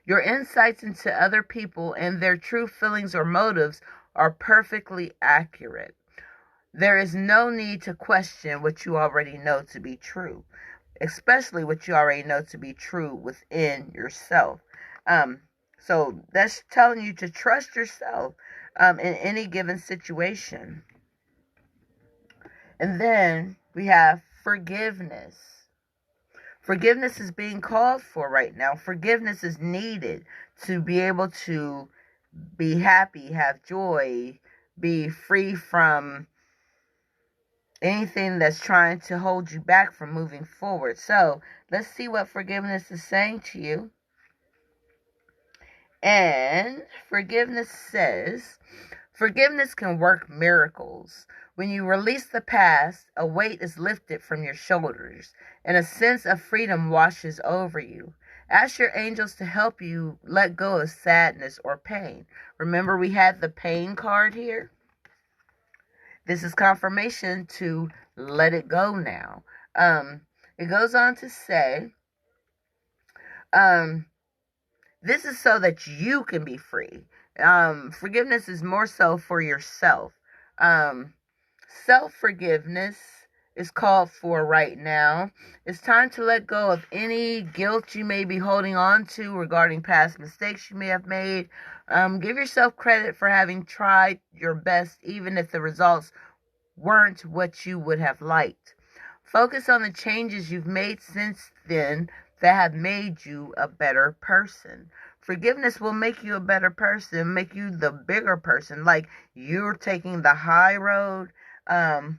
A: Your insights into other people and their true feelings or motives are perfectly accurate. There is no need to question what you already know to be true, especially what you already know to be true within yourself. So that's telling you to trust yourself in any given situation. And then we have forgiveness. Forgiveness is being called for right now. Forgiveness is needed to be able to be happy, have joy, be free from anything that's trying to hold you back from moving forward. So let's see what forgiveness is saying to you. And forgiveness says, forgiveness can work miracles. When you release the past, a weight is lifted from your shoulders, and a sense of freedom washes over you. Ask your angels to help you let go of sadness or pain. Remember, we had the pain card here? This is confirmation to let it go now. It goes on to say, this is so that you can be free. Forgiveness is more so for yourself. Self-forgiveness is called for right now. It's time to let go of any guilt you may be holding on to regarding past mistakes you may have made. Give yourself credit for having tried your best, even if the results weren't what you would have liked. Focus on the changes you've made since then that have made you a better person. Forgiveness will make you a better person, make you the bigger person, like you're taking the high road. And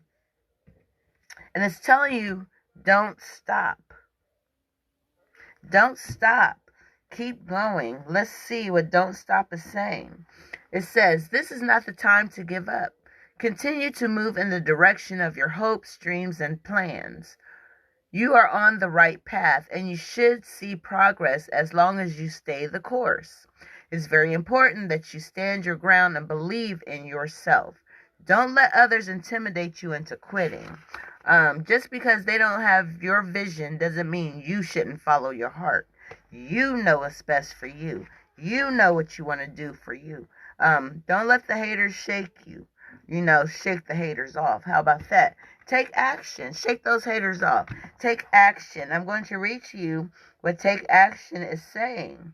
A: it's telling you, don't stop. Don't stop. Keep going. Let's see what don't stop is saying. It says, this is not the time to give up. Continue to move in the direction of your hopes, dreams, and plans. You are on the right path, and you should see progress as long as you stay the course. It's very important that you stand your ground and believe in yourself. Don't let others intimidate you into quitting. Just because they don't have your vision doesn't mean you shouldn't follow your heart. You know what's best for you. You know what you want to do for you. Don't let the haters shake you. Shake the haters off. How about that? Take action. Shake those haters off. Take action. I'm going to read to you what take action is saying.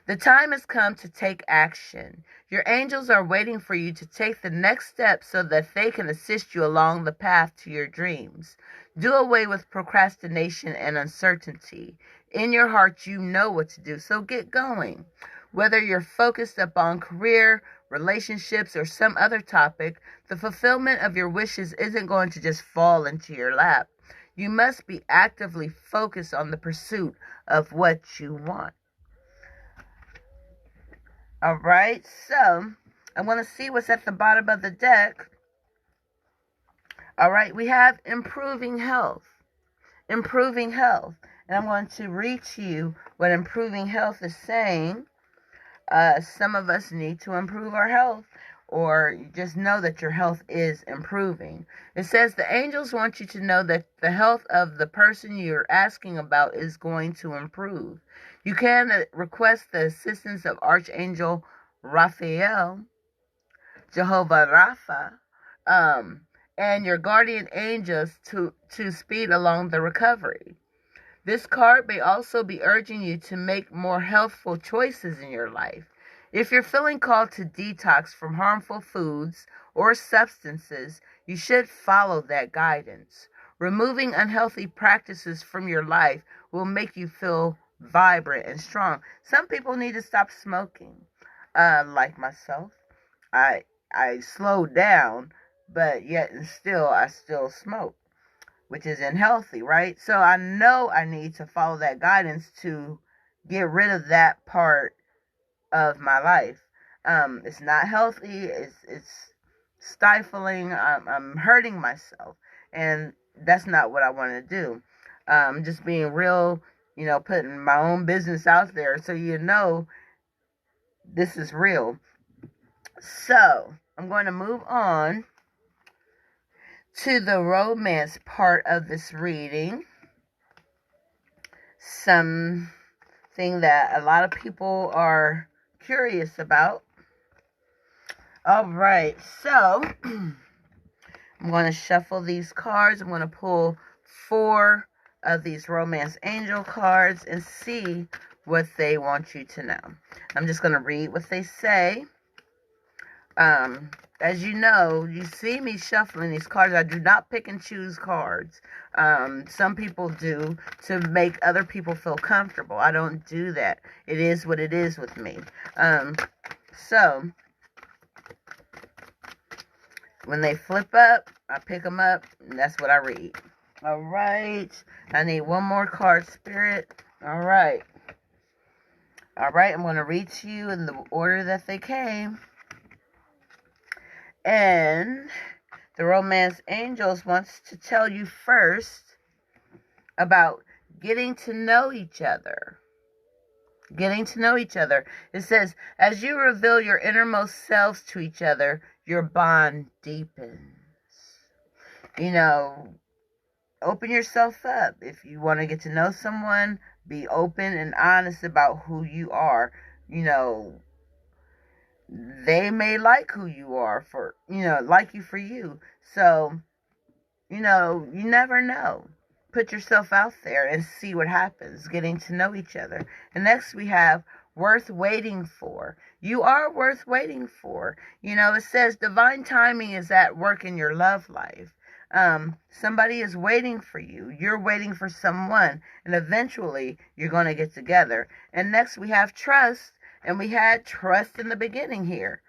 A: The time has come to take action. Your angels are waiting for you to take the next step so that they can assist you along the path to your dreams. Do away with procrastination and uncertainty. In your heart, you know what to do, so get going. Whether you're focused upon career, relationships, or some other topic, the fulfillment of your wishes isn't going to just fall into your lap. You must be actively focused on the pursuit of what you want. All right, so I want to see what's at the bottom of the deck. All right, we have improving health. Improving health. And I'm going to read to you what improving health is saying. Some of us need to improve our health, or just know that your health is improving. It says the angels want you to know that the health of the person you're asking about is going to improve. You can request the assistance of Archangel Raphael, Jehovah Rapha, and your guardian angels to speed along the recovery. This card may also be urging you to make more healthful choices in your life. If you're feeling called to detox from harmful foods or substances, you should follow that guidance. Removing unhealthy practices from your life will make you feel vibrant and strong. Some people need to stop smoking. Like myself, I slowed down, but yet and still I still smoke, which is unhealthy, right? So I know I need to follow that guidance to get rid of that part of my life. It's not healthy. It's stifling. I'm hurting myself, and that's not what I want to do. Just being real, putting my own business out there so this is real. So I'm going to move on to the romance part of this reading. Something that a lot of people are curious about. Alright, so I'm going to shuffle these cards. I'm going to pull 4 of these romance angel cards and see what they want you to know. I'm just going to read what they say. As you know, you see me shuffling these cards. I do not pick and choose cards. Some people do to make other people feel comfortable. I don't do that. It is what it is with me. So when they flip up, I pick them up, and that's what I read. All right. I need one more card, Spirit. All right. All right, I'm going to read to you in the order that they came. And the romance angels wants to tell you first about getting to know each other. Getting to know each other. It says, as you reveal your innermost selves to each other, your bond deepens. You know, open yourself up. If you want to get to know someone, be open and honest about who you are. You know, they may like who you are for, like you for you. So, you never know. Put yourself out there and see what happens, getting to know each other. And next we have worth waiting for. You are worth waiting for. It says divine timing is at work in your love life. Somebody is waiting for you. You're waiting for someone. And eventually you're going to get together. And next we have trust. And we had trust in the beginning here.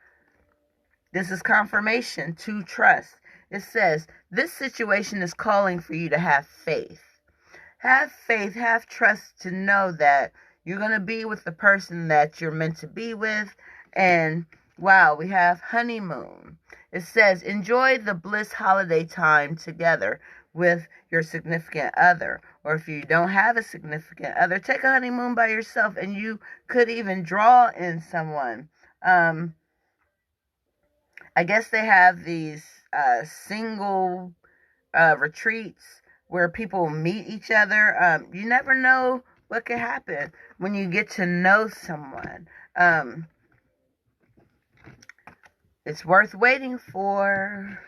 A: This is confirmation to trust. It says, this situation is calling for you to have faith. Have faith, have trust to know that you're going to be with the person that you're meant to be with. And wow, we have honeymoon. It says, enjoy the bliss holiday time together with your significant other. Or if you don't have a significant other, take a honeymoon by yourself, and you could even draw in someone. I guess they have these single retreats where people meet each other. You never know what could happen when you get to know someone. It's worth waiting for.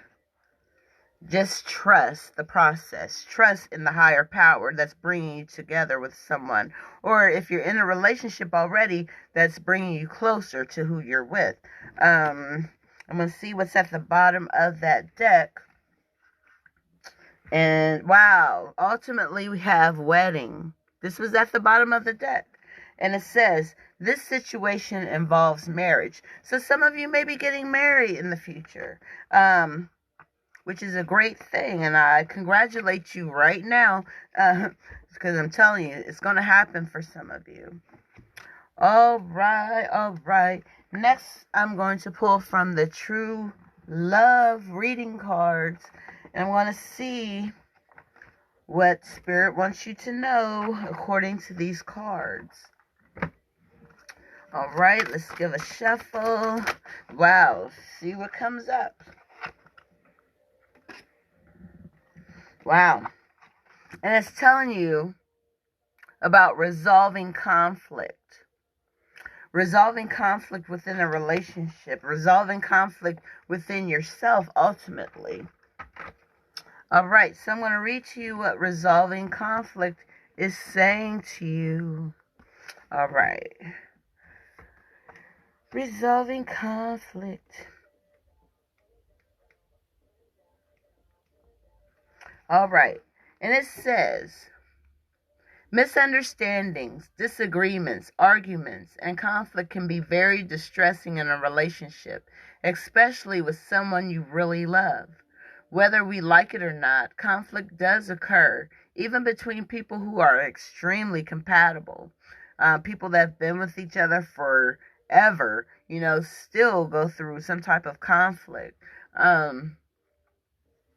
A: Just trust the process. Trust in the higher power that's bringing you together with someone. Or if you're in a relationship already, that's bringing you closer to who you're with. I'm going to see what's at the bottom of that deck. And wow, ultimately we have wedding. This was at the bottom of the deck. And it says, this situation involves marriage. So some of you may be getting married in the future. Which is a great thing, and I congratulate you right now, because I'm telling you, it's going to happen for some of you. All right. Next, I'm going to pull from the True Love reading cards, and I want to see what Spirit wants you to know according to these cards. All right, let's give a shuffle. Wow, see what comes up. Wow. And it's telling you about resolving conflict. Resolving conflict within a relationship. Resolving conflict within yourself, ultimately. All right, so I'm going to read to you what resolving conflict is saying to you. All right. Resolving conflict. All right. And it says, misunderstandings, disagreements, arguments, and conflict can be very distressing in a relationship, especially with someone you really love. Whether we like it or not, conflict does occur, even between people who are extremely compatible. People that have been with each other forever, still go through some type of conflict.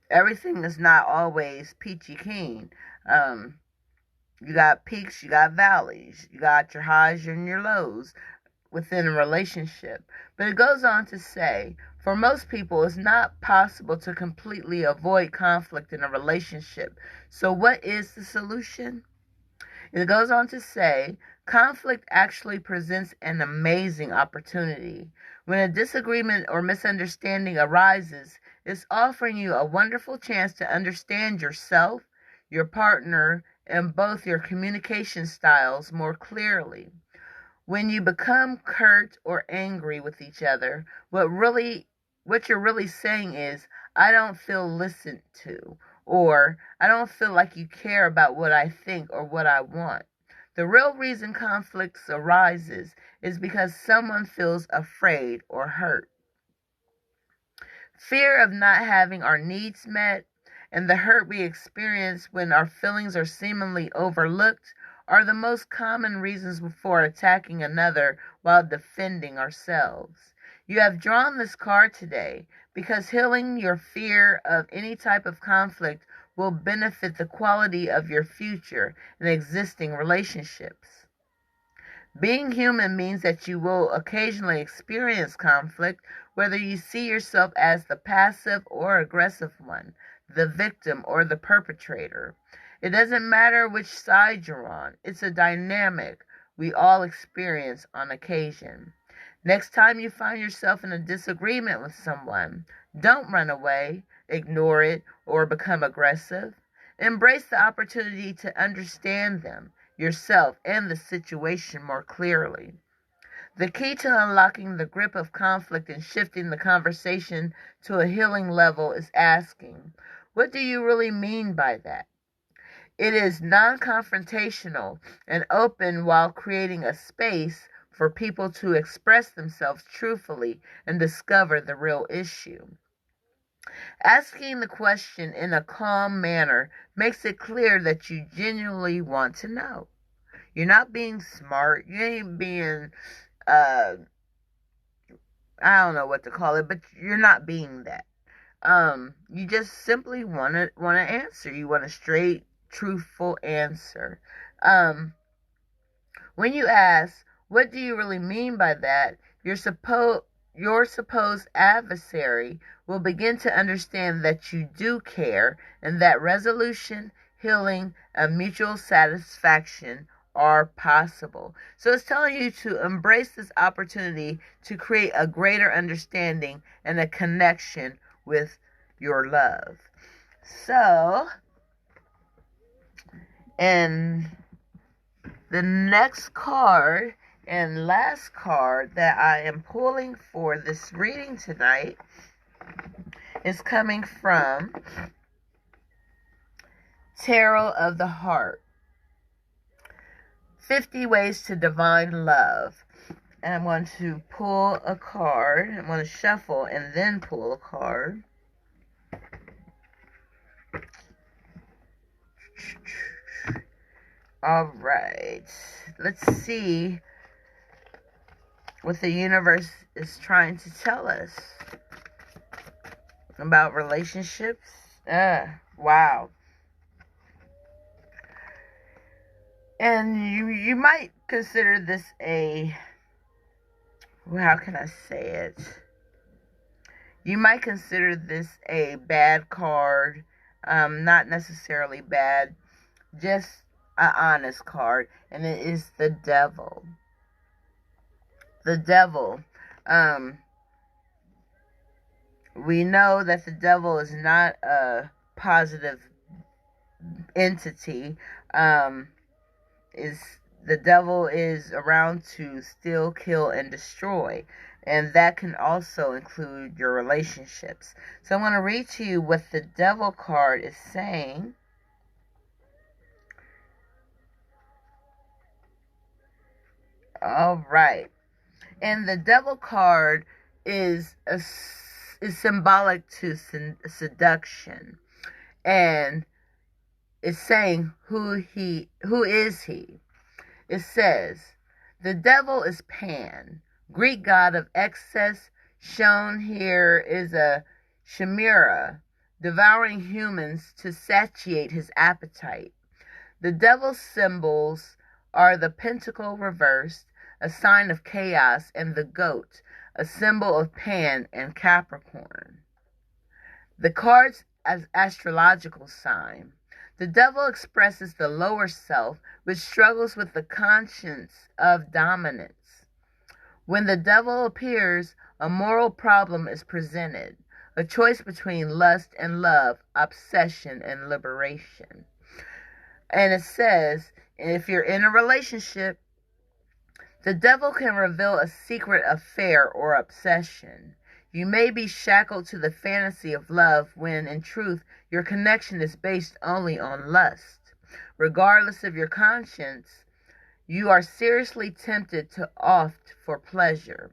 A: Everything is not always peachy keen. You got peaks, you got valleys, you got your highs and your lows. within a relationship. But it goes on to say, for most people, it's not possible to completely avoid conflict in a relationship. So what is the solution? It goes on to say, conflict actually presents an amazing opportunity. When a disagreement or misunderstanding arises, it's offering you a wonderful chance to understand yourself, your partner, and both your communication styles more clearly. When you become curt or angry with each other, what you're really saying is, I don't feel listened to, or I don't feel like you care about what I think or what I want. The real reason conflicts arises is because someone feels afraid or hurt. Fear of not having our needs met and the hurt we experience when our feelings are seemingly overlooked are the most common reasons for attacking another while defending ourselves. You have drawn this card today because healing your fear of any type of conflict will benefit the quality of your future and existing relationships. Being human means that you will occasionally experience conflict, whether you see yourself as the passive or aggressive one, the victim or the perpetrator. It doesn't matter which side you're on. It's a dynamic we all experience on occasion. Next time you find yourself in a disagreement with someone, don't run away, ignore it, or become aggressive. Embrace the opportunity to understand them, yourself, and the situation more clearly. The key to unlocking the grip of conflict and shifting the conversation to a healing level is asking, what do you really mean by that? It is non-confrontational and open while creating a space for people to express themselves truthfully and discover the real issue. Asking the question in a calm manner makes it clear that you genuinely want to know. You're not being smart. You ain't being, I don't know what to call it, but you're not being that. You just simply want to answer. You want a straight, truthful answer. When you ask, what do you really mean by that? Your supposed adversary will begin to understand that you do care and that resolution, healing, and mutual satisfaction are possible. So it's telling you to embrace this opportunity to create a greater understanding and a connection with your love. So, and the next card and last card that I am pulling for this reading tonight is coming from Tarot of the Heart. 50 Ways to Divine Love. And I'm going to pull a card. I'm going to shuffle and then pull a card. All right. Let's see what the universe is trying to tell us about relationships. Wow. And you might consider this how can I say it? You might consider this a bad card. Not necessarily bad, just an honest card. And it is the Devil. The Devil. We know that the devil is not a positive entity. The devil is around to steal, kill, and destroy. And that can also include your relationships. So I'm going to read to you what the Devil card is saying. All right. And the Devil card is symbolic to seduction. And it's saying who is he? It says, the devil is Pan, Greek god of excess. Shown here is a chimera, devouring humans to satiate his appetite. The devil's symbols are the pentacle reversed, a sign of chaos, and the goat, a symbol of Pan and Capricorn. The cards as astrological sign. The devil expresses the lower self, which struggles with the conscience of dominance. When the devil appears, a moral problem is presented, a choice between lust and love, obsession and liberation. And it says, if you're in a relationship, the devil can reveal a secret affair or obsession. You may be shackled to the fantasy of love when, in truth, your connection is based only on lust. Regardless of your conscience, you are seriously tempted to opt for pleasure.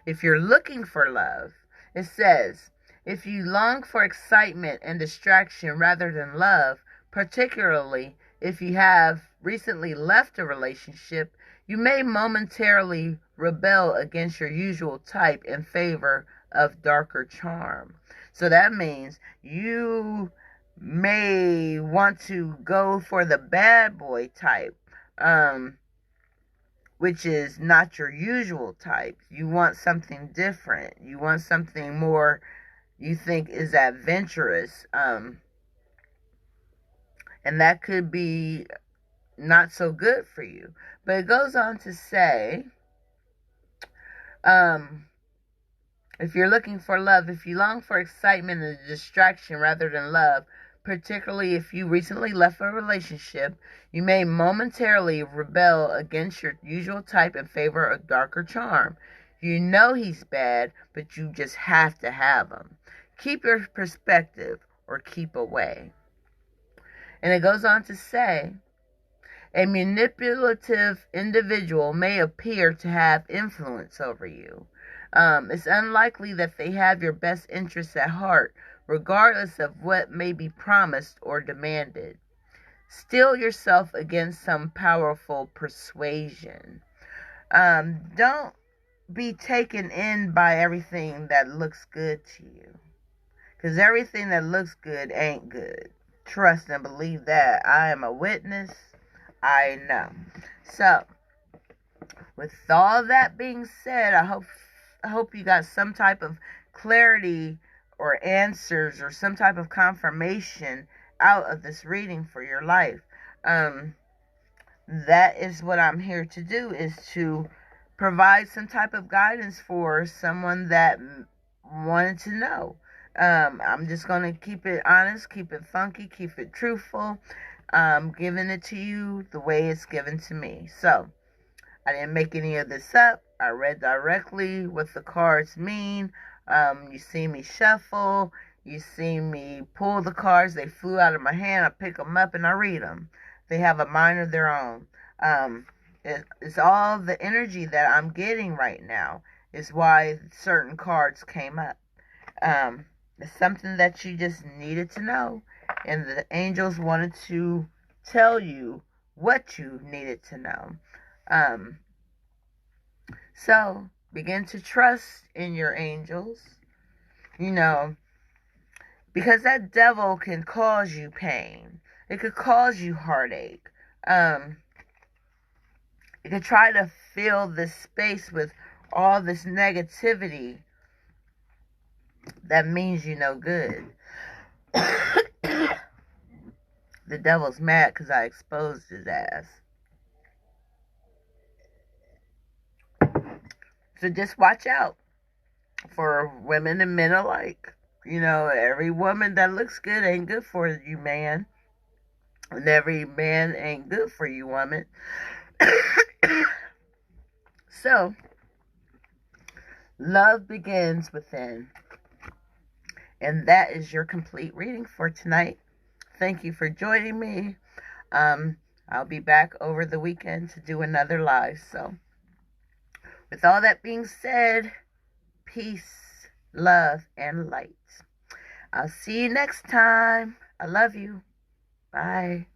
A: If you're looking for love, it says, if you long for excitement and distraction rather than love, particularly if you have recently left a relationship, you may momentarily rebel against your usual type in favor of darker charm. So that means you may want to go for the bad boy type, which is not your usual type. You want something different. You want something more you think is adventurous. And that could be not so good for you. But it goes on to say, if you're looking for love, if you long for excitement and distraction rather than love, particularly if you recently left a relationship, you may momentarily rebel against your usual type in favor of darker charm. You know he's bad, but you just have to have him. Keep your perspective or keep away. And it goes on to say, a manipulative individual may appear to have influence over you. It's unlikely that they have your best interests at heart, regardless of what may be promised or demanded. Steel yourself against some powerful persuasion. Don't be taken in by everything that looks good to you, because everything that looks good ain't good. Trust and believe that. I am a witness. I know. So, with all that being said, I hope you got some type of clarity or answers or some type of confirmation out of this reading for your life. That is what I'm here to do, is to provide some type of guidance for someone that wanted to know. I'm just going to keep it honest, keep it funky, keep it truthful. Giving it to you the way it's given to me. So, I didn't make any of this up. I read directly what the cards mean. You see me shuffle. You see me pull the cards. They flew out of my hand. I pick them up and I read them. They have a mind of their own. It's all the energy that I'm getting right now is why certain cards came up. It's something that you just needed to know. And the angels wanted to tell you what you needed to know. So, begin to trust in your angels. Because that devil can cause you pain. It could cause you heartache. It could try to fill this space with all this negativity that means you no good. The devil's mad because I exposed his ass. So just watch out for women and men alike. Every woman that looks good ain't good for you, man. And every man ain't good for you, woman. So, love begins within. And that is your complete reading for tonight. Thank you for joining me. I'll be back over the weekend to do another live. So, with all that being said, peace, love, and light. I'll see you next time. I love you. Bye.